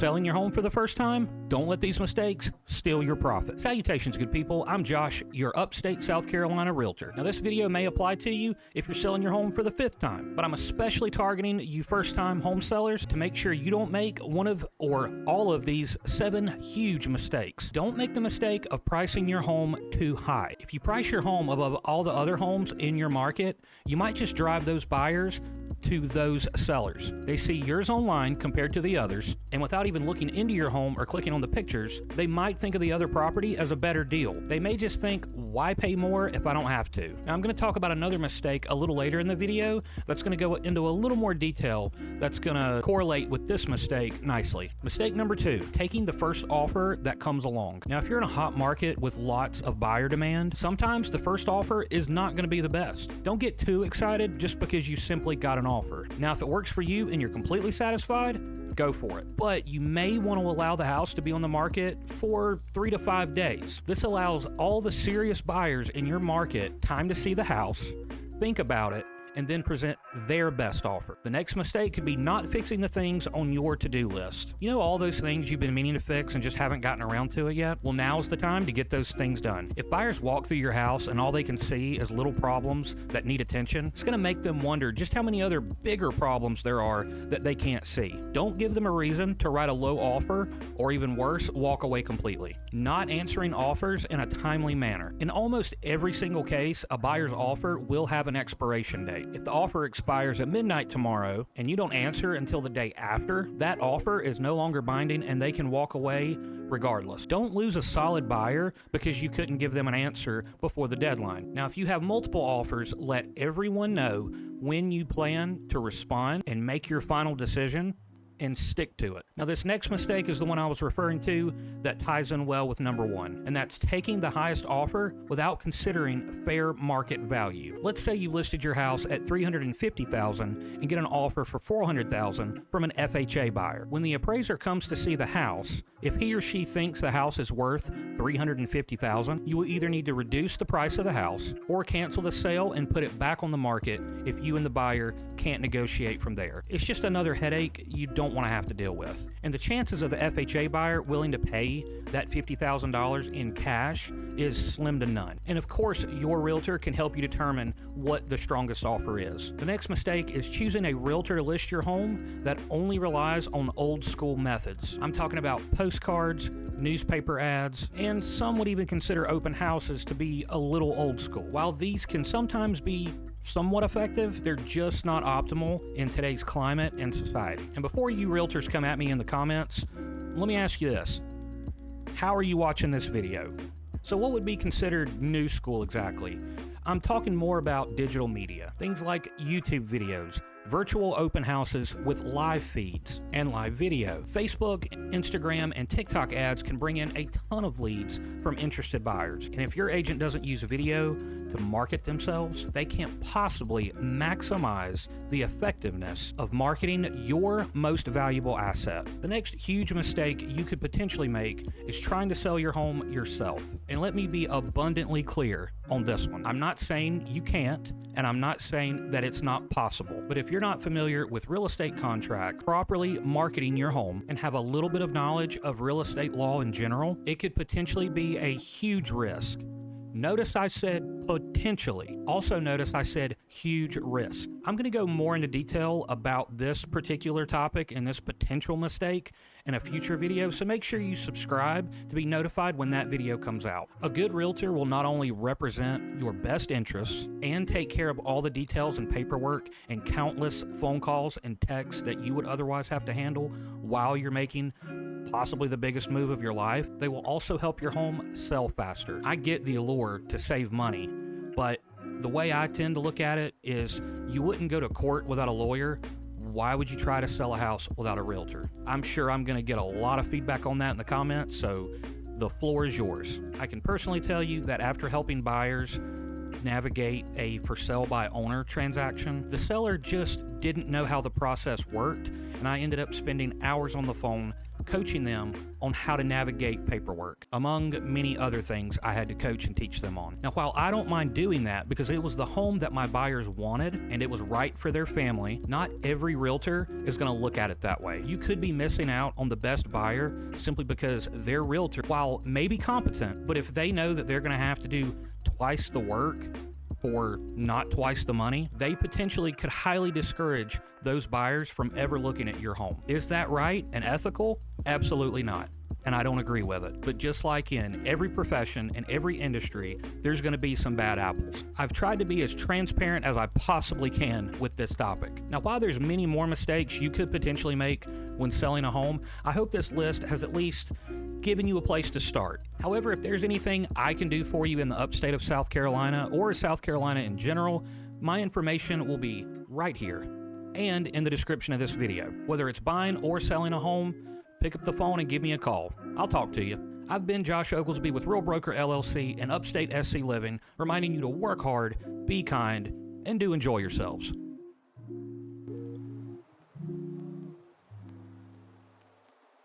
Selling your home for the first time? Don't let these mistakes steal your profit. Salutations, good people. I'm Josh, your upstate South Carolina realtor. Now, this video may apply to you if you're selling your home for the 5th time, but I'm especially targeting you first-time home sellers to make sure you don't make one of or all of these 7 huge mistakes. Don't make the mistake of pricing your home too high. If you price your home above all the other homes in your market, you might just drive those buyers to those sellers. They see yours online compared to the others, and without even looking into your home or clicking on the pictures, they might think of the other property as a better deal. They may just think, why pay more if I don't have to? Now, I'm going to talk about another mistake a little later in the video that's going to go into a little more detail that's going to correlate with this mistake nicely. Mistake number 2, taking the first offer that comes along. Now, if you're in a hot market with lots of buyer demand, sometimes the first offer is not going to be the best. Don't get too excited just because you simply got an offer. Now, if it works for you and you're completely satisfied, go for it. But you may want to allow the house to be on the market for 3 to 5 days. This allows all the serious buyers in your market time to see the house, think about it, and then present their best offer. The next mistake could be not fixing the things on your to-do list. You know all those things you've been meaning to fix and just haven't gotten around to it yet? Well, now's the time to get those things done. If buyers walk through your house and all they can see is little problems that need attention, it's going to make them wonder just how many other bigger problems there are that they can't see. Don't give them a reason to write a low offer, or even worse, walk away completely. Not answering offers in a timely manner. In almost every single case, a buyer's offer will have an expiration date. If the offer expires at midnight tomorrow and you don't answer until the day after, that offer is no longer binding and they can walk away regardless. Don't lose a solid buyer because you couldn't give them an answer before the deadline. Now, if you have multiple offers, let everyone know when you plan to respond and make your final decision, and stick to it. Now, this next mistake is the one I was referring to that ties in well with number 1, and that's taking the highest offer without considering fair market value. Let's say you listed your house at $350,000 and get an offer for $400,000 from an FHA buyer. When the appraiser comes to see the house, if he or she thinks the house is worth $350,000, you will either need to reduce the price of the house or cancel the sale and put it back on the market if you and the buyer can't negotiate from there. It's just another headache you don't want to have to deal with. And the chances of the FHA buyer willing to pay that $50,000 in cash is slim to none. And of course, your realtor can help you determine what the strongest offer is. The next mistake is choosing a realtor to list your home that only relies on old school methods. I'm talking about postcards, newspaper ads, and some would even consider open houses to be a little old school. While these can sometimes be somewhat effective, they're just not optimal in today's climate and society. And before you realtors come at me in the comments, let me ask you this. How are you watching this video? So what would be considered new school exactly? I'm talking more about digital media, things like YouTube videos, virtual open houses with live feeds and live video. Facebook, Instagram, and TikTok ads can bring in a ton of leads from interested buyers. And if your agent doesn't use video to market themselves, they can't possibly maximize the effectiveness of marketing your most valuable asset. The next huge mistake you could potentially make is trying to sell your home yourself. And let me be abundantly clear on this one. I'm not saying you can't, and I'm not saying that it's not possible. But if you're not familiar with real estate contract, properly marketing your home, and have a little bit of knowledge of real estate law in general, it could potentially be a huge risk. Notice I said potentially. Also notice I said huge risk. I'm going to go more into detail about this particular topic and this potential mistake in a future video, so make sure you subscribe to be notified when that video comes out. A good realtor will not only represent your best interests and take care of all the details and paperwork and countless phone calls and texts that you would otherwise have to handle while you're making possibly the biggest move of your life, they will also help your home sell faster. I get the allure to save money, but the way I tend to look at it is you wouldn't go to court without a lawyer. Why would you try to sell a house without a realtor? I'm sure I'm going to get a lot of feedback on that in the comments, so the floor is yours. I can personally tell you that after helping buyers navigate a for sale by owner transaction, the seller just didn't know how the process worked, and I ended up spending hours on the phone coaching them on how to navigate paperwork, among many other things I had to coach and teach them on. Now, while I don't mind doing that because it was the home that my buyers wanted and it was right for their family, not every realtor is going to look at it that way. You could be missing out on the best buyer simply because their realtor, while maybe competent, but if they know that they're going to have to do twice the work for not twice the money, they potentially could highly discourage those buyers from ever looking at your home. Is that right and ethical? Absolutely not. And I don't agree with it. But just like in every profession and every industry, there's going to be some bad apples. I've tried to be as transparent as I possibly can with this topic. Now, while there's many more mistakes you could potentially make when selling a home, I hope this list has at least given you a place to start. However, if there's anything I can do for you in the upstate of South Carolina or South Carolina in general, my information will be right here and in the description of this video. Whether it's buying or selling a home, pick up the phone and give me a call. I'll talk to you. I've been Josh Oglesby with Real Broker LLC and Upstate SC Living, reminding you to work hard, be kind, and do enjoy yourselves.